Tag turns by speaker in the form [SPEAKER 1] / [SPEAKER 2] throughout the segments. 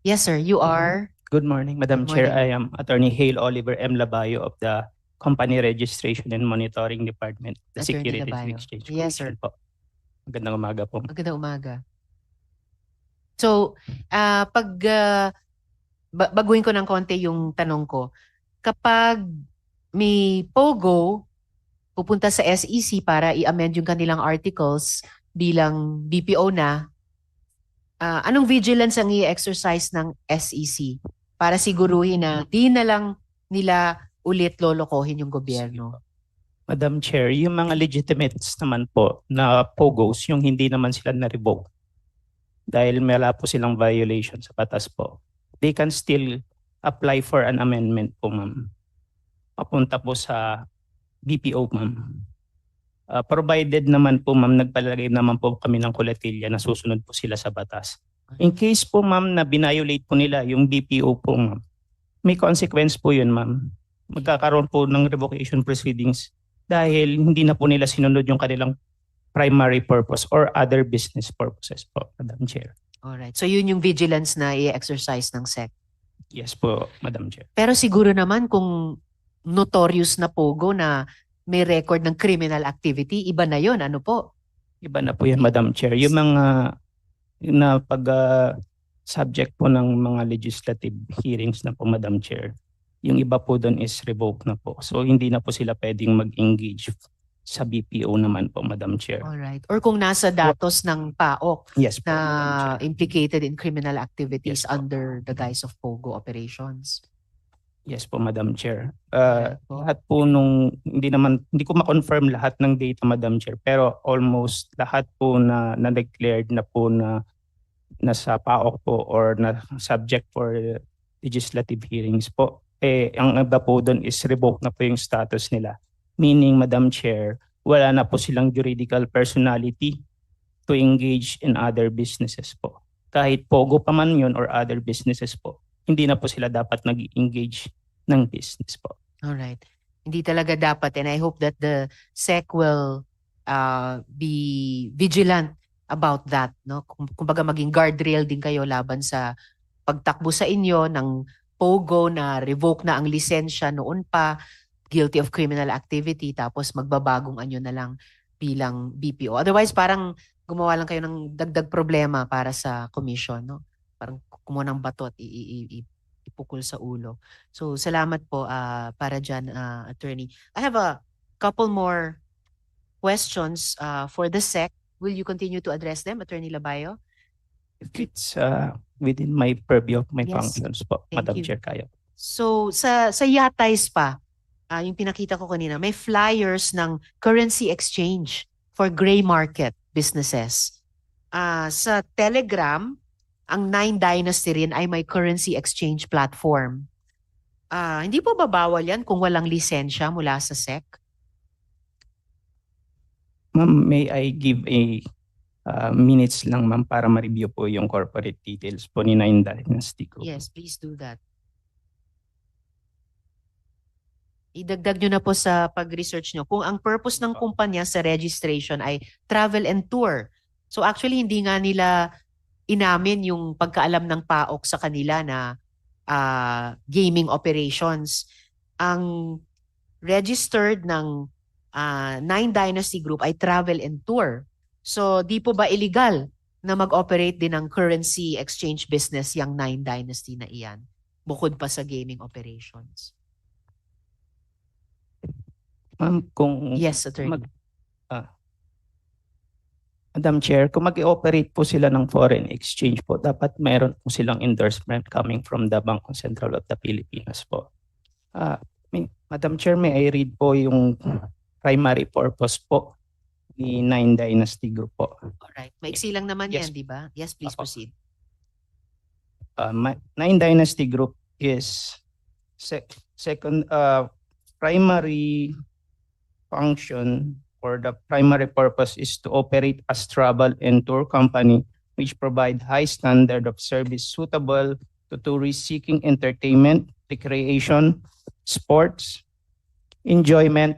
[SPEAKER 1] Yes, sir. You are?
[SPEAKER 2] Good morning, Madam
[SPEAKER 1] Good
[SPEAKER 2] Chair.
[SPEAKER 1] morning.
[SPEAKER 2] I am Attorney Hale Oliver M. Labayo of the Company Registration and Monitoring Department, the
[SPEAKER 1] Attorney
[SPEAKER 2] Securities and
[SPEAKER 1] Labayo.
[SPEAKER 2] Exchange
[SPEAKER 1] Yes,
[SPEAKER 2] Commission
[SPEAKER 1] sir.
[SPEAKER 2] po. Magandang umaga po.
[SPEAKER 1] Magandang umaga. So, baguhin ko ng konti yung tanong ko. Kapag may POGO pupunta sa SEC para i-amend yung kanilang articles bilang BPO na, anong vigilance ang i-exercise ng SEC para siguruhin na di na lang nila ulit lolokohin yung gobyerno?
[SPEAKER 2] Madam Chair, yung mga legitimates naman po na POGOs, yung hindi naman sila na-revoke dahil wala po silang violation sa batas po, they can still apply for an amendment po, ma'am. Papunta po sa BPO, ma'am. Provided naman po, ma'am, nagpalagay naman po kami ng kuletilya na susunod po sila sa batas. In case po, ma'am, na binayolate po nila yung BPO po, ma'am, may consequence po yun, ma'am. Magkakaroon po ng revocation proceedings dahil hindi na po nila sinunod yung kanilang primary purpose or other business purposes po, Madam Chair.
[SPEAKER 1] Alright. So yun yung vigilance na i-exercise ng SEC.
[SPEAKER 2] Yes po, Madam Chair.
[SPEAKER 1] Pero siguro naman kung notorious na POGO na may record ng criminal activity, iba na yun. Ano po?
[SPEAKER 2] Iba na po yan, Madam Chair. Yung mga na pag subject po ng mga legislative hearings na po, Madam Chair, yung iba po doon is revoked na po. So hindi na po sila pwedeng mag-engage sa BPO naman po, Madam Chair.
[SPEAKER 1] Alright. Or kung nasa datos ng PAOK
[SPEAKER 2] Yes po, Madam
[SPEAKER 1] na
[SPEAKER 2] Chair.
[SPEAKER 1] implicated in criminal activities
[SPEAKER 2] Yes po.
[SPEAKER 1] under the guise of POGO operations.
[SPEAKER 2] Yes po, Madam Chair.
[SPEAKER 1] Alright po.
[SPEAKER 2] Lahat po nung, hindi ko ma-confirm lahat ng data, Madam Chair, pero almost lahat po na declared na po na nasa PAOK po or na subject for legislative hearings po, ang iba po doon is revoked na po yung status nila. Meaning, Madam Chair, wala na po silang juridical personality to engage in other businesses po. Kahit POGO pa man yun or other businesses po, hindi na po sila dapat nag-engage ng business po.
[SPEAKER 1] Alright. Hindi talaga dapat, and I hope that the SEC will be vigilant about that. No? Kumbaga maging guardrail din kayo laban sa pagtakbo sa inyo ng POGO na revoke na ang lisensya noon pa, guilty of criminal activity, tapos magbabagong anyo na lang bilang BPO. Otherwise, parang gumawa lang kayo ng dagdag problema para sa commission. No? Parang kumuha ng bato at ipukol sa ulo. So, salamat po para dyan, Attorney. I have a couple more questions for the SEC. Will you continue to address them, Attorney Labayo?
[SPEAKER 2] If it's within my purview of my
[SPEAKER 1] Yes.
[SPEAKER 2] functions po,
[SPEAKER 1] Thank
[SPEAKER 2] Madam
[SPEAKER 1] you.
[SPEAKER 2] Chair, kaya.
[SPEAKER 1] So, sa Yatays pa, yung pinakita ko kanina, may flyers ng currency exchange for gray market businesses. Sa Telegram, ang Nine Dynasty rin ay may currency exchange platform. Hindi po babawal yan kung walang lisensya mula sa SEC?
[SPEAKER 2] Ma'am, may I give a minutes lang, ma'am, para ma-review po yung corporate details po ni Nine Dynasty Group.
[SPEAKER 1] Yes, please do that. Idagdag nyo na po sa pag-research nyo. Kung ang purpose ng kumpanya sa registration ay travel and tour. So actually, hindi nga nila inamin yung pagkaalam ng PAOK sa kanila na gaming operations. Ang registered ng Nine Dynasty Group ay travel and tour. So di po ba illegal na mag-operate din ng currency exchange business yung Nine Dynasty na iyan? Bukod pa sa gaming operations.
[SPEAKER 2] Ma'am, kung
[SPEAKER 1] Yes, Attorney.
[SPEAKER 2] Madam Chair, kung mag-operate po sila ng foreign exchange po, dapat mayroon po silang endorsement coming from the Bangko Sentral of the Pilipinas po. Madam Chair, may I read po yung primary purpose po ni Nine Dynasty Group po.
[SPEAKER 1] Alright. Maiksi lang naman
[SPEAKER 2] Yes.
[SPEAKER 1] yan, di ba? Yes, please
[SPEAKER 2] Opo.
[SPEAKER 1] proceed.
[SPEAKER 2] Nine Dynasty Group is second primary function or the primary purpose is to operate as travel and tour company which provide high standard of service suitable to tourists seeking entertainment, recreation, sports, enjoyment,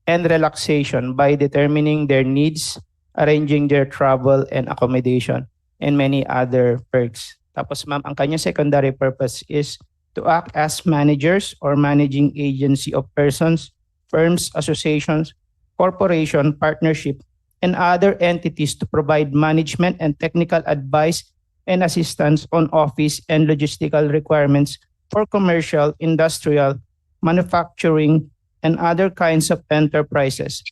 [SPEAKER 2] and relaxation by determining their needs, arranging their travel and accommodation, and many other perks Tapos ma'am, ang kanyang secondary purpose is to act as managers or managing agency of persons, firms, associations, corporation, partnership, and other entities to provide management and technical advice and assistance on office and logistical requirements for commercial, industrial, manufacturing, and other kinds of enterprises,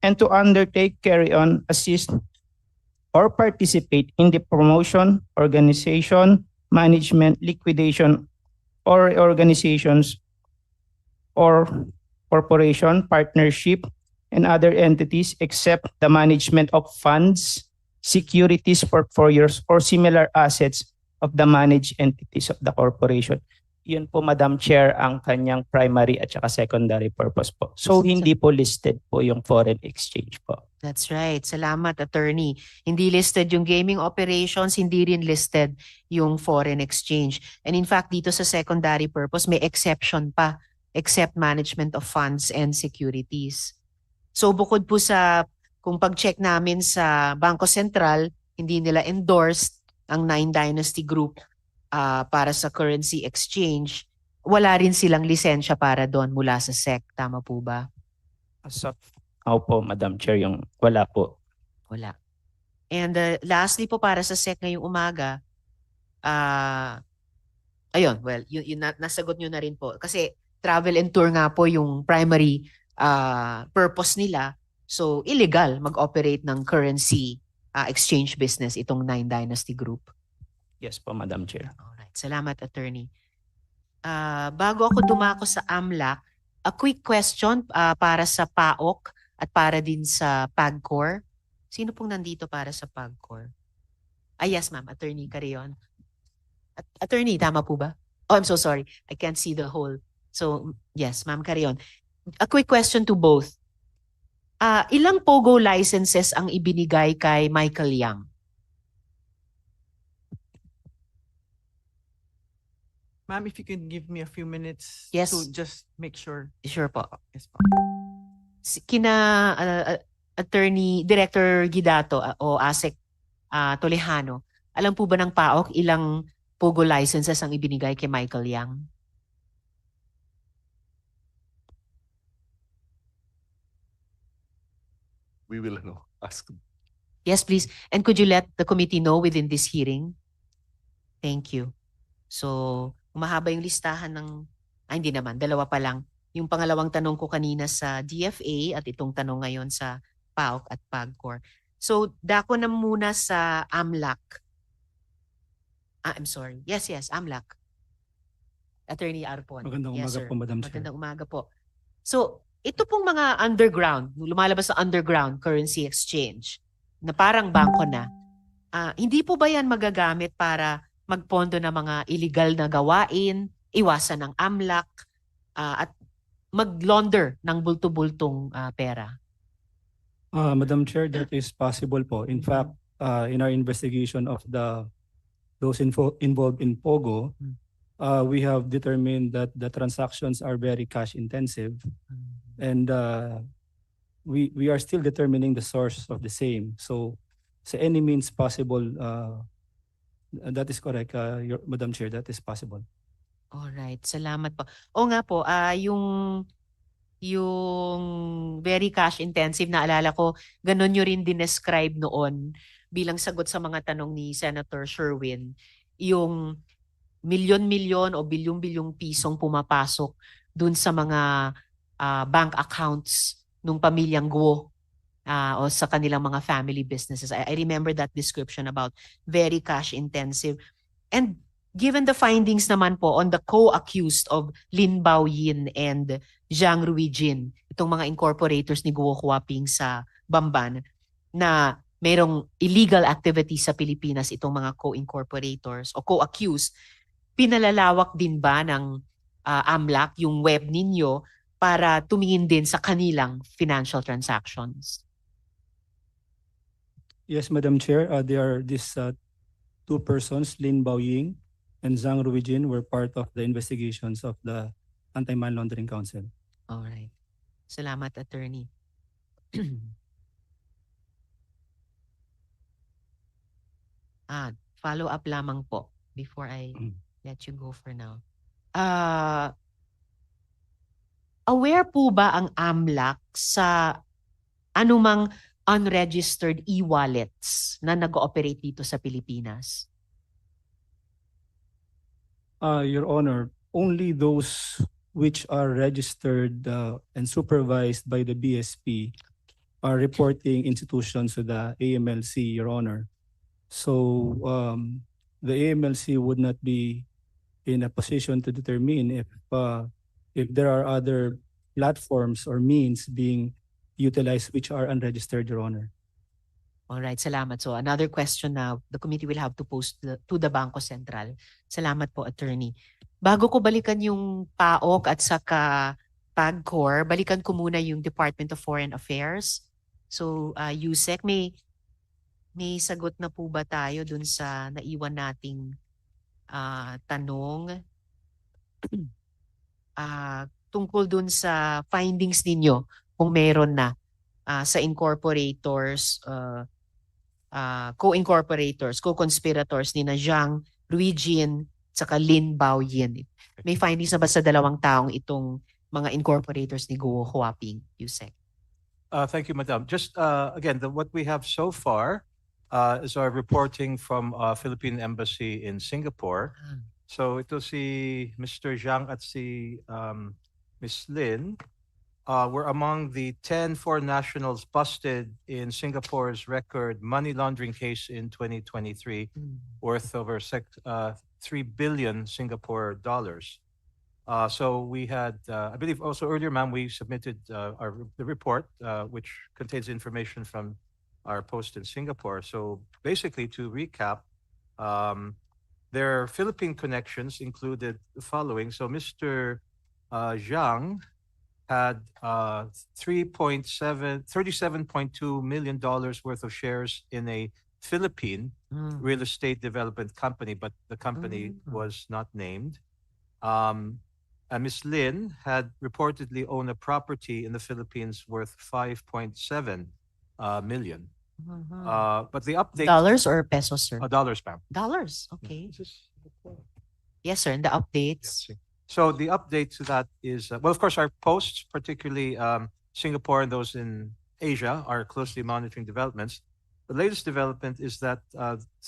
[SPEAKER 2] and to undertake, carry on, assist, or participate in the promotion, organization, management, liquidation, or organizations or corporation, partnership, and other entities except the management of funds, securities, portfolios, or similar assets of the managed entities of the corporation. Yun po, Madam Chair, ang kanyang primary at saka secondary purpose po. So, hindi po listed po yung foreign exchange po.
[SPEAKER 1] That's right. Salamat, attorney. Hindi listed yung gaming operations, hindi rin listed yung foreign exchange. And in fact, dito sa secondary purpose, may exception pa, except management of funds and securities. So bukod po sa, kung pag-check namin sa Bangko Sentral, hindi nila endorsed ang Nine Dynasty Group para sa currency exchange, wala rin silang lisensya para doon mula sa SEC. Tama po ba?
[SPEAKER 2] So, po, Madam Chair, yung wala po.
[SPEAKER 1] Wala. And lastly po para sa SEC ngayong umaga, ayun, well, yun nasagot nyo na rin po. Kasi travel and tour nga po yung primary purpose nila. So, illegal mag-operate ng currency exchange business itong Nine Dynasty Group.
[SPEAKER 2] Yes po, Madam Chair.
[SPEAKER 1] Alright, salamat, attorney. Bago ako dumako sa AMLAC, a quick question para sa PAOK at para din sa PAGCOR. Sino pong nandito para sa PAGCOR? Yes, ma'am. Attorney Carrion. Attorney, tama po ba? Oh, I'm so sorry. I can't see the whole. So, yes, ma'am Carrion. A quick question to both. Ilang POGO licenses ang ibinigay kay Michael Yang?
[SPEAKER 3] Ma'am, if you could give me a few minutes
[SPEAKER 1] Yes.
[SPEAKER 3] to just make sure.
[SPEAKER 1] Sure po.
[SPEAKER 3] Yes, po.
[SPEAKER 1] Attorney Director Gidato o ASEC Tolejano, alam po ba ng PAOK ilang POGO licenses ang ibinigay kay Michael Yang?
[SPEAKER 4] We will ask.
[SPEAKER 1] Yes, please. And could you let the committee know within this hearing? Thank you. So, umahaba yung listahan ng, hindi naman, dalawa pa lang. Yung pangalawang tanong ko kanina sa DFA at itong tanong ngayon sa PAOK at PAGCOR. So, dako na muna sa AMLAC. I'm sorry. Yes, AMLAC. Attorney Arpon.
[SPEAKER 5] Magandang
[SPEAKER 1] Yes,
[SPEAKER 5] umaga
[SPEAKER 1] sir.
[SPEAKER 5] po, Madam Chair.
[SPEAKER 1] Magandang umaga po. So, ito pong mga underground, lumalabas sa underground currency exchange na parang bangko na, hindi po ba yan magagamit para magpondo ng mga illegal na gawain, iwasan ng AMLAC, at mag-launder ng bulto-bultong pera?
[SPEAKER 5] Madam Chair, that is possible po. In fact, in our investigation of those involved in POGO, we have determined that the transactions are very cash intensive, and we are still determining the source of the same. So, sa any means possible, that is correct, Madam Chair, that is possible.
[SPEAKER 1] Alright, salamat po. O nga po, yung very cash intensive, naalala ko, ganun nyo rin dinescribe noon bilang sagot sa mga tanong ni Senator Sherwin, yung milyon-milyon o bilyong-bilyong pisong pumapasok dun sa mga bank accounts nung pamilyang Guo o sa kanilang mga family businesses. I remember that description about very cash intensive. And given the findings naman po on the co-accused of Lin Baoyin and Zhang Ruijin, itong mga incorporators ni Guo Huaping sa Bamban, na mayroong illegal activity sa Pilipinas, itong mga co-incorporators o co-accused, pinalalawak din ba ng AMLAC yung web ninyo para tumingin din sa kanilang financial transactions?
[SPEAKER 5] Yes, Madam Chair, there are these two persons, Lin Baoying and Zhang Ruijin, were part of the investigations of the Anti-Money Laundering Council.
[SPEAKER 1] Alright. Salamat, attorney. Follow up lamang po. before I
[SPEAKER 5] Mm.
[SPEAKER 1] let you go for now. Aware po ba ang AMLAC sa anumang unregistered e-wallets na nag-ooperate dito sa Pilipinas?
[SPEAKER 5] Your Honor, only those which are registered and supervised by the BSP are reporting institutions to the AMLC, Your Honor. So the AMLC would not be in a position to determine if there are other platforms or means being utilized which are unregistered, Your Honor.
[SPEAKER 1] All right, salamat. So another question na the committee will have to post to the Bangko Sentral. Salamat po, Attorney. Bago ko balikan yung PAOK at saka PAGCOR, balikan ko muna yung Department of Foreign Affairs. So, Yusek, may sagot na po ba tayo dun sa naiwan nating tanong tungkol dun sa findings ninyo kung meron na sa incorporators, co-incorporators, co-conspirators ni na Zhang Ruijin saka Lin Baoyin. May findings na ba sa dalawang taong itong mga incorporators ni Guo Huaping, Yusek?
[SPEAKER 6] Thank you, Madam. Just again, what we have so far is our reporting from Philippine Embassy in Singapore. So ito si Mr. Zhang at si Ms. Lin were among the 10 foreign nationals busted in Singapore's record money laundering case in 2023, worth over 3 billion Singapore dollars. So we had, I believe also earlier, ma'am, we submitted the report, which contains information from our post in Singapore. So basically, to recap, their Philippine connections included the following. So Mr. Zhang had $37.2 million worth of shares in a Philippine real estate development company, but the company was not named. And Ms. Lin had reportedly owned a property in the Philippines worth 5.7 million. But the update...
[SPEAKER 1] Dollars or pesos, sir?
[SPEAKER 6] Dollars, ma'am.
[SPEAKER 1] Dollars, okay.
[SPEAKER 6] Is this-
[SPEAKER 1] Yes, sir, and the updates.
[SPEAKER 6] Yes. So the update to that is, well, of course, our posts, particularly Singapore and those in Asia, are closely monitoring developments. The latest development is that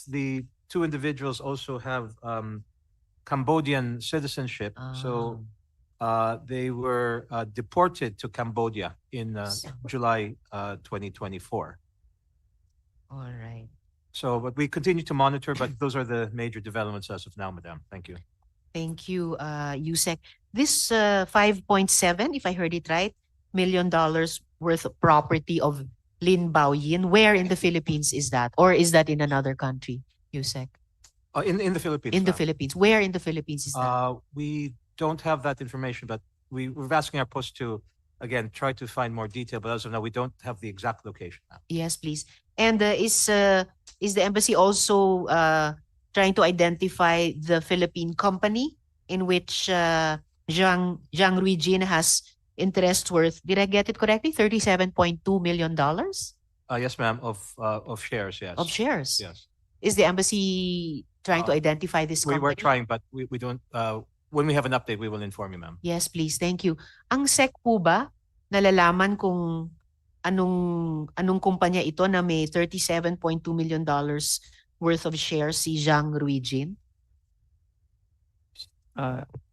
[SPEAKER 6] the two individuals also have Cambodian citizenship. So they were deported to Cambodia in July 2024.
[SPEAKER 1] All right.
[SPEAKER 6] So, but we continue to monitor, but those are the major developments as of now, Madam. Thank you.
[SPEAKER 1] Thank you, Yusek. This 5.7, if I heard it right, $1 million worth of property of Lin Baoyin, where in the Philippines is that? Or is that in another country, Yusek?
[SPEAKER 6] In the Philippines.
[SPEAKER 1] In the
[SPEAKER 6] ma'am.
[SPEAKER 1] Philippines. Where in the Philippines is that?
[SPEAKER 6] We don't have that information, but we're asking our post to, again, try to find more detail, but as of now, we don't have the exact location now.
[SPEAKER 1] Yes, please. And is the embassy also trying to identify the Philippine company in which Zhang Ruijin has interest worth, did I get it correctly? $37.2 million
[SPEAKER 6] Yes, ma'am, of shares, yes.
[SPEAKER 1] of shares.
[SPEAKER 6] Yes.
[SPEAKER 1] Is the embassy trying to identify this
[SPEAKER 6] We
[SPEAKER 1] company?
[SPEAKER 6] were trying, but we don't, when we have an update, we will inform you, ma'am.
[SPEAKER 1] Yes, please. Thank you. Ang SEC po ba nalalaman kung anong kumpanya ito na may $37.2 million worth of shares si Zhang Ruijin?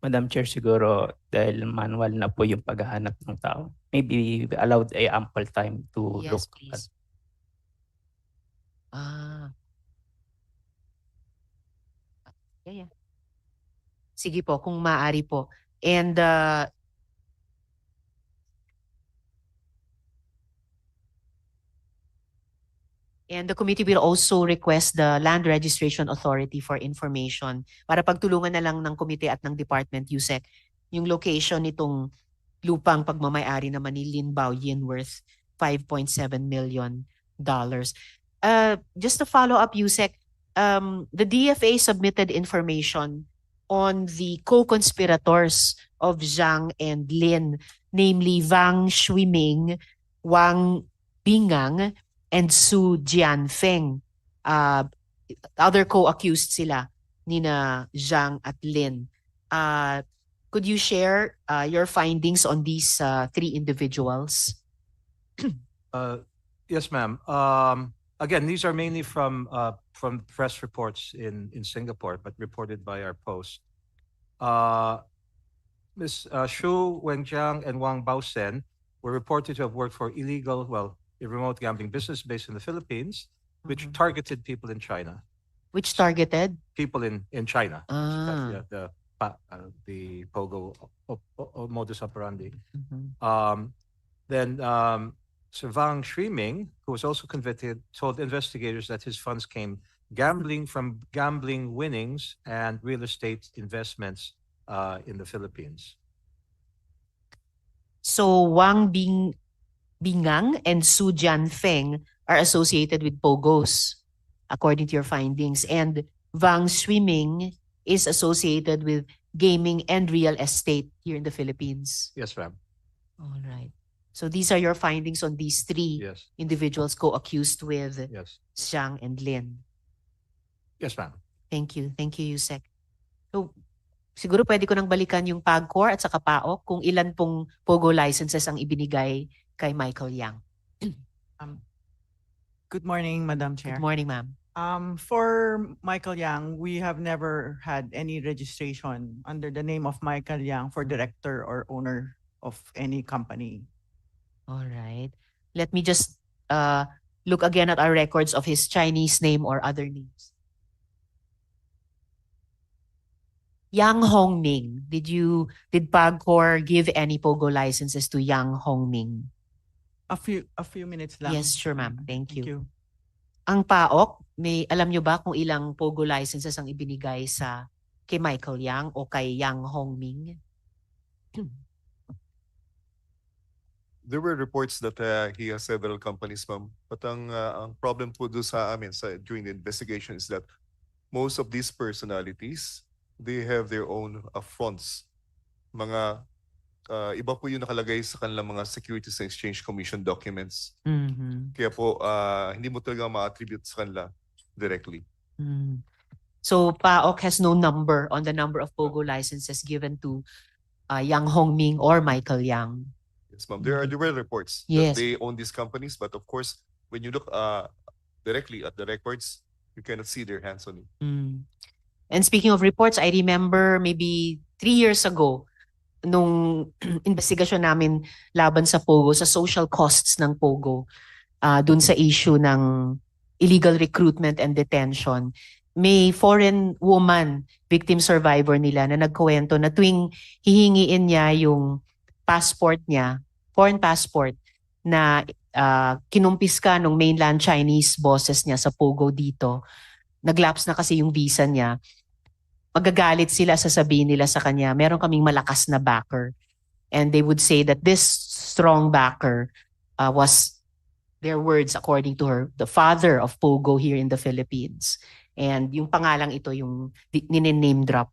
[SPEAKER 2] Madam Chair, siguro dahil manual na po yung paghahanap ng tao, maybe allowed a ample time to
[SPEAKER 1] Yes,
[SPEAKER 2] look
[SPEAKER 1] please. Yeah. Sige po, kung maaari po. And the committee will also request the Land Registration Authority for information para pagtulungan na lang ng komite at ng department, Yusek, yung location nitong lupang pagmamay-ari naman ni Lin Baoyin worth $5.7 million. Just to follow up, Yusek, the DFA submitted information on the co-conspirators of Zhang and Lin, namely Wang Shuiming, Wang Bingang, and Su Jianfeng. Other co-accused sila. nina Zhang at Lin. Could you share your findings on these three individuals?
[SPEAKER 6] Yes, ma'am. Again, these are mainly from press reports in Singapore, but reported by our post. Ms. Xu Wenjiang and Wang Baosen were reported to have worked for a remote gambling business based in the Philippines, which
[SPEAKER 1] Mhm.
[SPEAKER 6] targeted people in China.
[SPEAKER 1] Which targeted?
[SPEAKER 6] People in China.
[SPEAKER 1] Ah.
[SPEAKER 6] The POGO modus operandi.
[SPEAKER 1] Mhm.
[SPEAKER 6] Then Sir Wang Shuiming, who was also convicted, told investigators that his funds came from gambling winnings and real estate investments in the Philippines.
[SPEAKER 1] So Bingang and Su Jianfeng are associated with POGOs, according to your findings. And Wang Swimming is associated with gaming and real estate here in the Philippines.
[SPEAKER 6] Yes, ma'am.
[SPEAKER 1] All right. So these are your findings on these three
[SPEAKER 6] Yes.
[SPEAKER 1] individuals co-accused with
[SPEAKER 6] Yes.
[SPEAKER 1] Zhang and Lin.
[SPEAKER 6] Yes, ma'am.
[SPEAKER 1] Thank you. Thank you, Yusek. So, siguro pwede ko nang balikan yung PAGCOR at saka PAOK kung ilan pong POGO licenses ang ibinigay kay Michael Yang.
[SPEAKER 3] Good morning, Madam
[SPEAKER 1] Good
[SPEAKER 3] Chair.
[SPEAKER 1] morning, ma'am.
[SPEAKER 3] For Michael Yang, we have never had any registration under the name of Michael Yang for director or owner of any company.
[SPEAKER 1] All right. Let me just look again at our records of his Chinese name or other names. Yang Hongming, did PAGCOR give any POGO licenses to Yang Hongming?
[SPEAKER 3] A few minutes lang.
[SPEAKER 1] Yes, sure, ma'am. Thank you. Ang PAOK, alam nyo ba kung ilang POGO licenses ang ibinigay kay Michael Yang o kay Yang Hongming?
[SPEAKER 4] There were reports that he has several companies, ma'am. But ang problem po doon sa amin during the investigation is that most of these personalities, they have their own fronts. Mga iba po yung nakalagay sa kanilang mga Securities and Exchange Commission documents.
[SPEAKER 1] Mhm.
[SPEAKER 4] Kaya po hindi mo talaga ma-attribute sa kanila directly.
[SPEAKER 1] Mm. So PAOK has no number on the number of POGO licenses given to Yang Hongming or Michael Yang.
[SPEAKER 4] Yes, ma'am. There were reports
[SPEAKER 1] Yes.
[SPEAKER 4] that they own these companies, but of course, when you look directly at the records, you cannot see their hands on it.
[SPEAKER 1] Mm. And speaking of reports, I remember maybe 3 years ago, nung investigasyon namin laban sa POGO, sa social costs ng POGO, dun sa issue ng illegal recruitment and detention, may foreign woman, victim survivor nila, na nagkuwento na tuwing hihingiin niya yung passport niya, foreign passport, na kinumpiska ng mainland Chinese bosses niya sa POGO dito, naglaps na kasi yung visa niya, magagalit sila, sasabihin nila sa kanya, meron kaming malakas na backer. And they would say that this strong backer was, their words according to her, the father of POGO here in the Philippines. And yung pangalang ito yung name drop